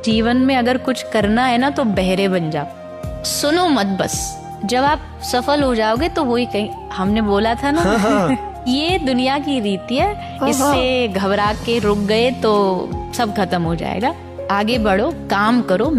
जीवन में अगर कुछ करना है ना तो बहरे बन जाओ, सुनो मत बस। जब आप सफल हो जाओगे तो वही कहीं हमने बोला था ना ये दुनिया की रीति है, इससे घबरा के रुक गए तो सब खत्म हो जाएगा। आगे बढ़ो, काम करो।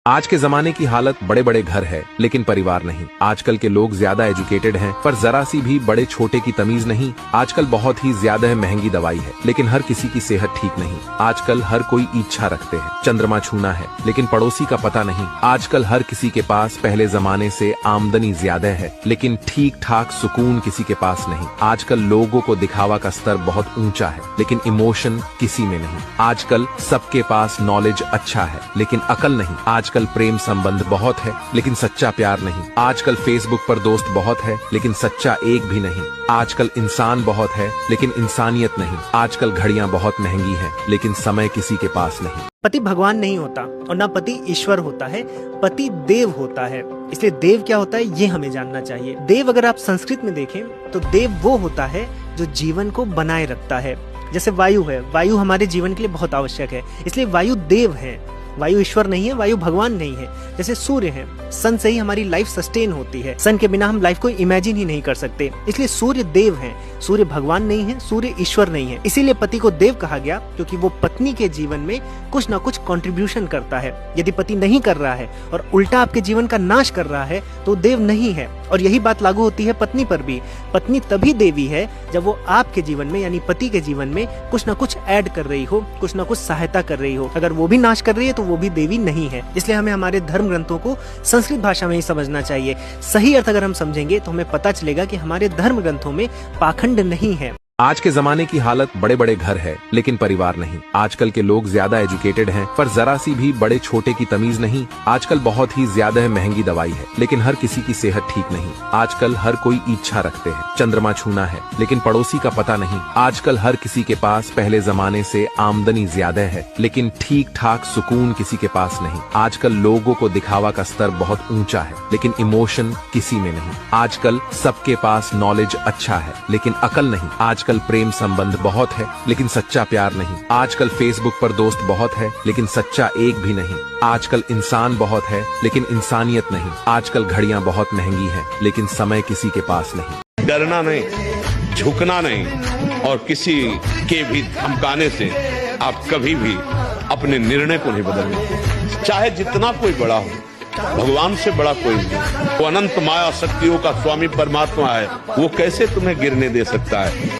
आज के जमाने की हालत बड़े बड़े घर है लेकिन परिवार नहीं। आजकल के लोग ज्यादा एजुकेटेड हैं पर जरा सी भी बड़े छोटे की तमीज नहीं। आजकल बहुत ही ज्यादा महंगी दवाई है लेकिन हर किसी की सेहत ठीक नहीं। आजकल हर कोई इच्छा रखते हैं चंद्रमा छूना है लेकिन पड़ोसी का पता नहीं। आजकल हर किसी के पास पहले जमाने से आमदनी ज्यादा है लेकिन ठीक ठाक सुकून किसी के पास नहीं। आजकल लोगों को दिखावा का स्तर बहुत ऊंचा है लेकिन इमोशन किसी में नहीं। आजकल सबके पास नॉलेज अच्छा है लेकिन अकल नहीं। आजकल प्रेम संबंध बहुत है लेकिन सच्चा प्यार नहीं। आजकल फेसबुक पर दोस्त बहुत है लेकिन सच्चा एक भी नहीं। आजकल इंसान बहुत है लेकिन इंसानियत नहीं। आजकल घड़ियां बहुत महंगी हैं लेकिन समय किसी के पास नहीं। पति भगवान नहीं होता और ना पति ईश्वर होता है, पति देव होता है। इसलिए देव क्या होता है ये हमें जानना चाहिए। देव अगर आप संस्कृत में देखें तो देव वो होता है जो जीवन को बनाए रखता है। जैसे वायु है, वायु हमारे जीवन के लिए बहुत आवश्यक है, इसलिए वायु देव है। वायु ईश्वर नहीं है, वायु भगवान नहीं है। जैसे सूर्य है, सन से ही हमारी लाइफ सस्टेन होती है। सन के बिना हम लाइफ को इमेजिन ही नहीं कर सकते, इसलिए सूर्य देव है। सूर्य भगवान नहीं है, सूर्य ईश्वर नहीं है। इसीलिए पति को देव कहा गया क्योंकि वो पत्नी के जीवन में कुछ ना कुछ कंट्रीब्यूशन करता है। यदि पति नहीं कर रहा है और उल्टा आपके जीवन का नाश कर रहा है तो देव नहीं है। और यही बात लागू होती है पत्नी पर भी। पत्नी तभी देवी है जब वो आपके जीवन में यानी पति के जीवन में कुछ ना कुछ ऐड कर रही हो, कुछ ना कुछ सहायता कर रही हो। अगर वो भी नाश कर रही है तो वो भी देवी नहीं है। इसलिए हमें हमारे धर्म ग्रंथों को संस्कृत भाषा में ही समझना चाहिए। सही अर्थ अगर हम समझेंगे तो हमें पता चलेगा कि हमारे धर्म ग्रंथों में पाखंड नहीं है। आज के जमाने की हालत बड़े बड़े घर है लेकिन परिवार नहीं। आजकल के लोग ज्यादा एजुकेटेड हैं पर जरा सी भी बड़े छोटे की तमीज नहीं। आजकल बहुत ही ज्यादा महंगी दवाई है लेकिन हर किसी की सेहत ठीक नहीं। आजकल हर कोई इच्छा रखते हैं चंद्रमा छूना है लेकिन पड़ोसी का पता नहीं। आजकल हर किसी के पास पहले जमाने से आमदनी ज्यादा है लेकिन ठीक ठाक सुकून किसी के पास नहीं। आजकल लोगों को दिखावा का स्तर बहुत ऊंचा है लेकिन इमोशन किसी में नहीं। आजकल सबके पास नॉलेज अच्छा है लेकिन अकल नहीं। आजकल प्रेम संबंध बहुत है लेकिन सच्चा प्यार नहीं। आजकल फेसबुक पर दोस्त बहुत है लेकिन सच्चा एक भी नहीं। आजकल इंसान बहुत है लेकिन इंसानियत नहीं। आजकल घड़ियां बहुत महंगी हैं लेकिन समय किसी के पास नहीं। डरना नहीं, झुकना नहीं और किसी के भी धमकाने से आप कभी भी अपने निर्णय को नहीं बदलना। चाहे जितना कोई बड़ा हो, भगवान से बड़ा कोई नहीं। वो अनंत माया शक्तियों का स्वामी परमात्मा है, वो कैसे तुम्हें गिरने दे सकता है।